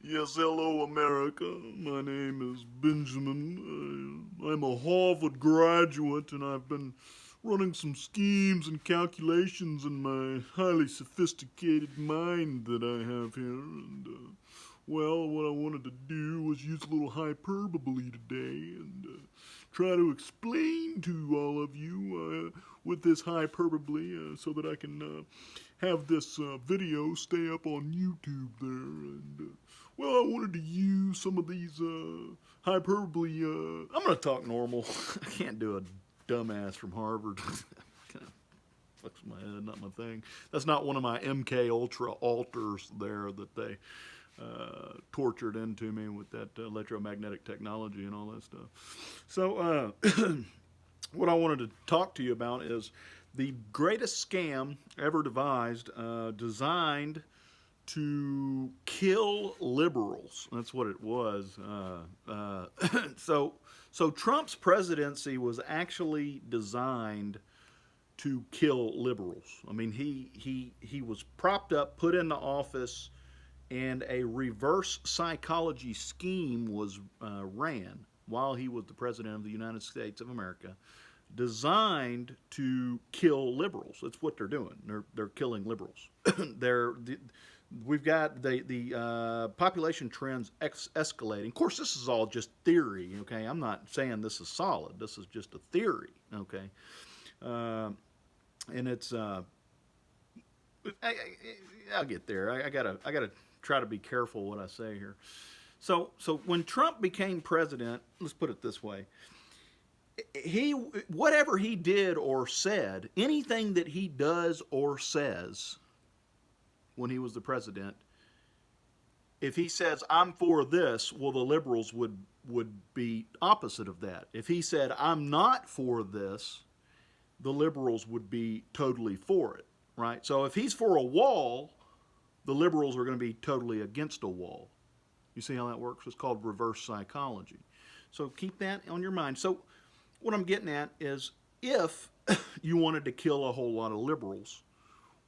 Yes, hello, America. My name is Benjamin. I'm a Harvard graduate, and I've been running some schemes and calculations in my highly sophisticated mind that I have here. Well, what I wanted to do was use a little hyperbole today and try to explain to all of you with this hyperbole so that I can have this video stay up on YouTube there. Well, I wanted to use some of these hyperbole. I'm going to talk normal. I can't do a dumbass from Harvard. Kind of fucks my head, not my thing. That's not one of my MK Ultra alters there that they tortured into me with that electromagnetic technology and all that stuff. So, what I wanted to talk to you about is the greatest scam ever devised, designed to kill liberals. That's what it was. So Trump's presidency was actually designed to kill liberals. I mean, he was propped up, put into office, and a reverse psychology scheme was ran while he was the president of the United States of America, designed to kill liberals. That's what they're doing. They're killing liberals. We've got the population trends escalating. Of course, this is all just theory. Okay, I'm not saying this is solid. This is just a theory. Okay, and it's I'll get there. I gotta try to be careful what I say here. So when Trump became president, let's put it this way: he whatever he did or said, anything that he does or says when he was the president, if he says I'm for this, well, the liberals would be opposite of that. If he said I'm not for this, the liberals would be totally for it, right? So if he's for a wall, the liberals are going to be totally against a wall. You see how that works? It's called reverse psychology. So keep that on your mind. So what I'm getting at is, if you wanted to kill a whole lot of liberals,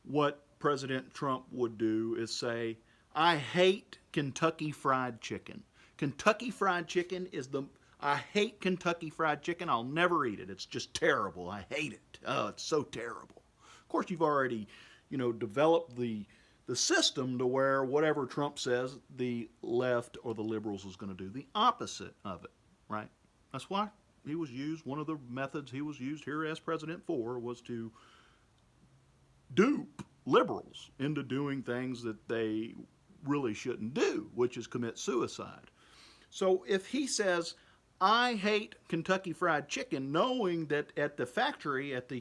what President Trump would do is say, I hate Kentucky Fried Chicken. Kentucky Fried Chicken is I hate Kentucky Fried Chicken. I'll never eat it. It's just terrible. I hate it. Oh, it's so terrible. Of course, you've already, developed the system to where whatever Trump says, the left or the liberals is going to do the opposite of it, right? That's why he was used. One of the methods he was used here as president for was to dupe liberals into doing things that they really shouldn't do, which is commit suicide. So if he says, I hate Kentucky Fried Chicken, knowing that at the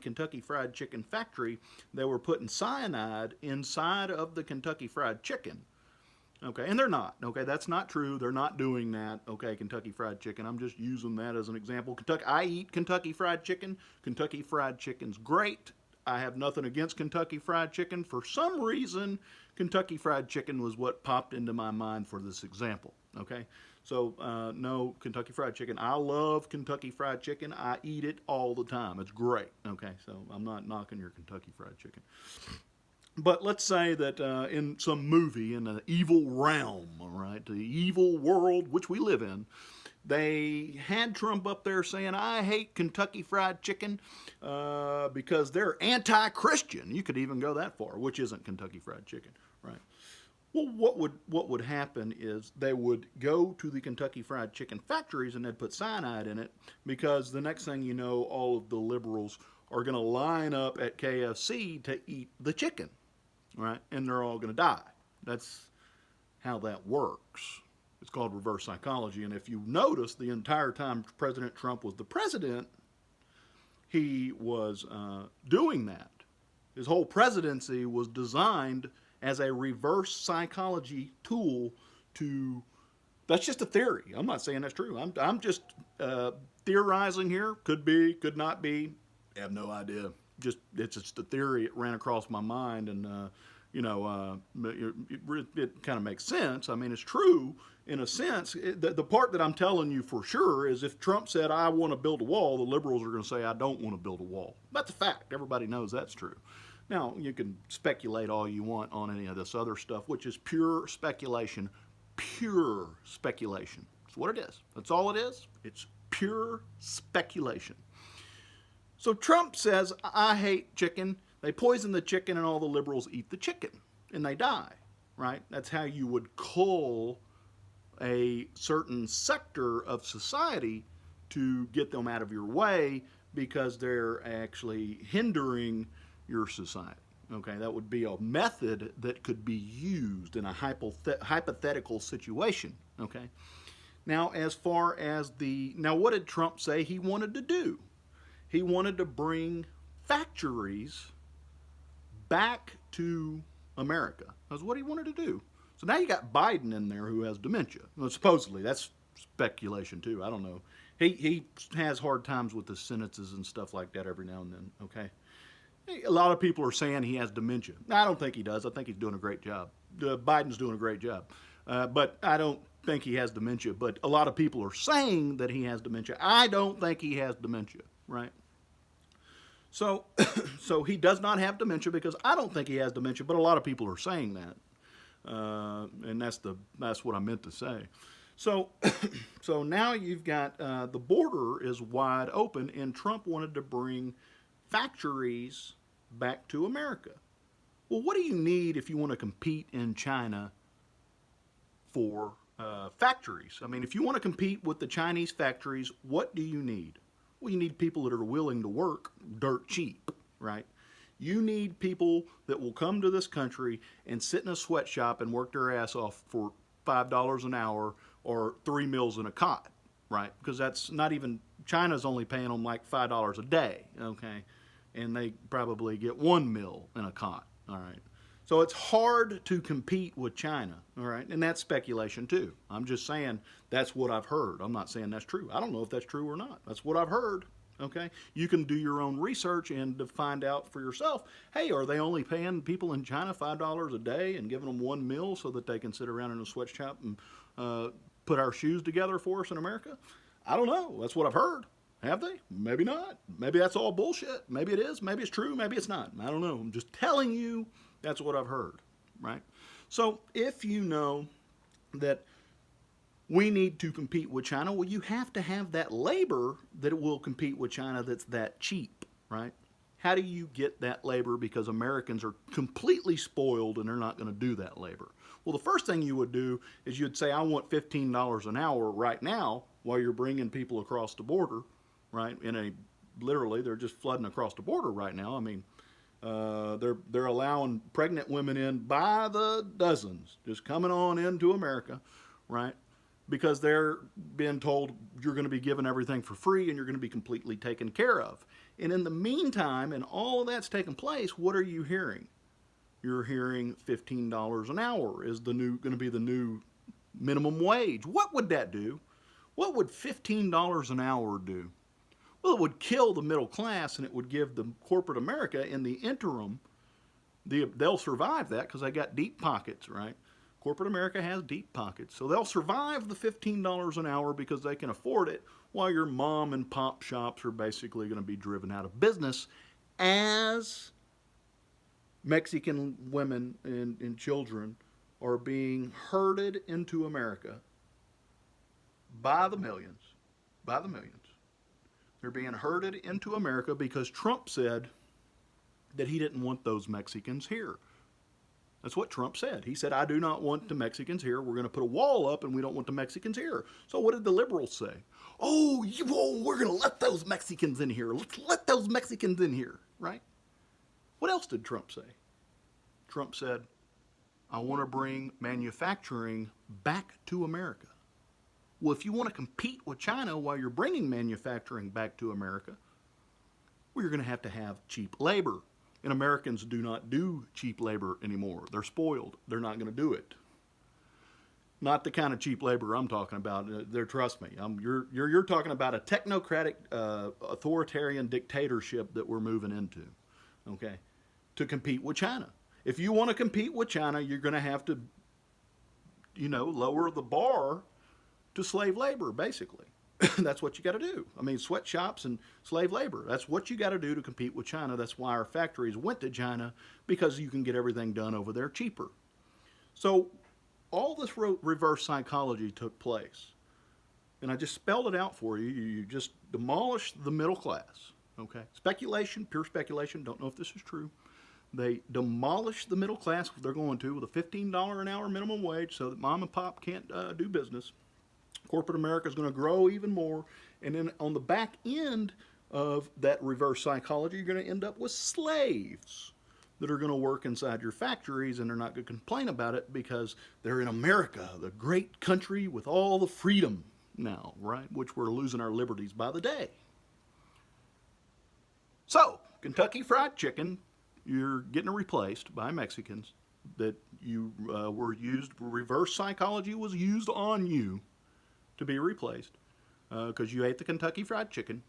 Kentucky Fried Chicken factory, they were putting cyanide inside of the Kentucky Fried Chicken. Okay, and they're not. Okay, that's not true. They're not doing that. Okay, Kentucky Fried Chicken. I'm just using that as an example. I eat Kentucky Fried Chicken. Kentucky Fried Chicken's great. I have nothing against Kentucky Fried Chicken. For some reason, Kentucky Fried Chicken was what popped into my mind for this example. Okay, so no, Kentucky Fried Chicken. I love Kentucky Fried Chicken. I eat it all the time. It's great. Okay, so I'm not knocking your Kentucky Fried Chicken. But let's say that in some movie, in the evil realm, all right, the evil world which we live in, they had Trump up there saying, I hate Kentucky Fried Chicken because they're anti-Christian. You could even go that far, which isn't Kentucky Fried Chicken, right? Well, what would happen is they would go to the Kentucky Fried Chicken factories and they'd put cyanide in it, because the next thing you know, all of the liberals are going to line up at KFC to eat the chicken, right? And they're all going to die. That's how that works. It's called reverse psychology. And if you notice, the entire time President Trump was the president, he was doing that. His whole presidency was designed as a reverse psychology tool to. That's just a theory. I'm not saying that's true. I'm just theorizing here. Could be, could not be. I have no idea. It's just a theory. It ran across my mind, and it kind of makes sense. I mean, it's true in a sense. The part that I'm telling you for sure is, if Trump said, I want to build a wall, the liberals are going to say, I don't want to build a wall. That's a fact. Everybody knows that's true. Now, you can speculate all you want on any of this other stuff, which is pure speculation, pure speculation. That's what it is. That's all it is. It's pure speculation. So Trump says, I hate chicken. They poison the chicken and all the liberals eat the chicken and they die, right? That's how you would cull a certain sector of society to get them out of your way because they're actually hindering your society. Okay, that would be a method that could be used in a hypothetical situation. Okay, now as far as what did Trump say he wanted to do? He wanted to bring factories back to America. That's what he wanted to do. So now you got Biden in there who has dementia. Well, supposedly, that's speculation too. I don't know. He has hard times with the sentences and stuff like that every now and then. Okay. A lot of people are saying he has dementia. I don't think he does. I think he's doing a great job. Biden's doing a great job. But I don't think he has dementia. But a lot of people are saying that he has dementia. I don't think he has dementia, right? So, so he does not have dementia because I don't think he has dementia, but a lot of people are saying that. And that's what I meant to say. So, so now you've got the border is wide open, and Trump wanted to bring factories back to America. Well, what do you need if you want to compete in China for factories? I mean, if you want to compete with the Chinese factories, what do you need? Well, you need people that are willing to work dirt cheap, right? You need people that will come to this country and sit in a sweatshop and work their ass off for $5 an hour or 3 meals in a cot, right? Because that's not even, China's only paying them like $5 a day, okay? And they probably get 1 meal in a cot, all right? So it's hard to compete with China, all right? And that's speculation too. I'm just saying that's what I've heard. I'm not saying that's true. I don't know if that's true or not. That's what I've heard, okay? You can do your own research and to find out for yourself, hey, are they only paying people in China $5 a day and giving them 1 meal so that they can sit around in a sweatshop and put our shoes together for us in America? I don't know. That's what I've heard. Have they? Maybe not. Maybe that's all bullshit. Maybe it is. Maybe it's true. Maybe it's not. I don't know. I'm just telling you that's what I've heard, right? So if you know that we need to compete with China, well, you have to have that labor that will compete with China that's that cheap, right? How do you get that labor? Because Americans are completely spoiled and they're not going to do that labor. Well, the first thing you would do is you'd say, I want $15 an hour right now while you're bringing people across the border, right? Literally, they're just flooding across the border right now. I mean, they're allowing pregnant women in by the dozens, just coming on into America, right? Because they're being told you're going to be given everything for free and you're going to be completely taken care of. And in the meantime, and all of that's taking place, what are you hearing? You're hearing $15 an hour is going to be the new minimum wage. What would that do? What would $15 an hour do? Well, it would kill the middle class and it would give the corporate America in the interim, they'll survive that because they got deep pockets, right? Corporate America has deep pockets. So they'll survive the $15 an hour because they can afford it while your mom and pop shops are basically going to be driven out of business as Mexican women and children are being herded into America by the millions, by the millions. They're being herded into America because Trump said that he didn't want those Mexicans here. That's what Trump said. He said, I do not want the Mexicans here. We're going to put a wall up and we don't want the Mexicans here. So what did the liberals say? Oh, we're going to let those Mexicans in here. Let's let those Mexicans in here, right? What else did Trump say? Trump said, I want to bring manufacturing back to America. Well, if you want to compete with China while you're bringing manufacturing back to America, well, you're going to have cheap labor. And Americans do not do cheap labor anymore. They're spoiled. They're not going to do it. Not the kind of cheap labor I'm talking about. Trust me. You're talking about a technocratic, authoritarian dictatorship that we're moving into, okay, to compete with China. If you want to compete with China, you're going to have to, lower the bar to slave labor, basically. That's what you got to do. I mean, sweatshops and slave labor. That's what you got to do to compete with China. That's why our factories went to China, because you can get everything done over there cheaper. So all this reverse psychology took place. And I just spelled it out for you. You just demolish the middle class. Okay? Speculation, pure speculation. Don't know if this is true. They demolish the middle class, they're going to, with a $15 an hour minimum wage so that mom and pop can't do business. Corporate America is going to grow even more. And then on the back end of that reverse psychology, you're going to end up with slaves that are going to work inside your factories, and they're not going to complain about it because they're in America, the great country with all the freedom now, right? Which we're losing our liberties by the day. So, Kentucky Fried Chicken, you're getting replaced by Mexicans that you were used, reverse psychology was used on you to be replaced because you ate the Kentucky Fried Chicken.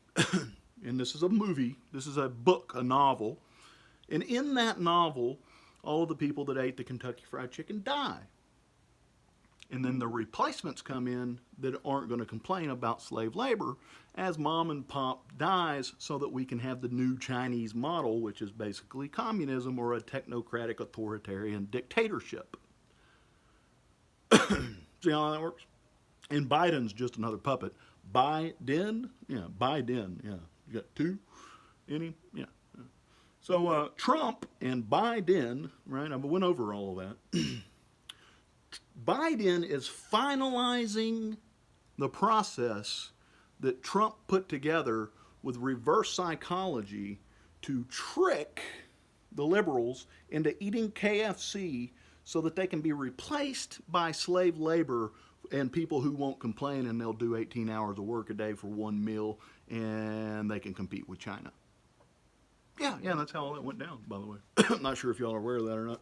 And this is a movie, this is a book, a novel. And in that novel, all of the people that ate the Kentucky Fried Chicken die. And then the replacements come in that aren't going to complain about slave labor as mom and pop dies so that we can have the new Chinese model, which is basically communism or a technocratic authoritarian dictatorship. See how that works? And Biden's just another puppet. Biden? Yeah, Biden. Yeah. You got two in him? Yeah. So Trump and Biden, right? I went over all of that. Biden is finalizing the process that Trump put together with reverse psychology to trick the liberals into eating KFC so that they can be replaced by slave labor and people who won't complain, and they'll do 18 hours of work a day for one meal, and they can compete with China. Yeah, that's how all that went down, by the way. I'm not sure if y'all are aware of that or not.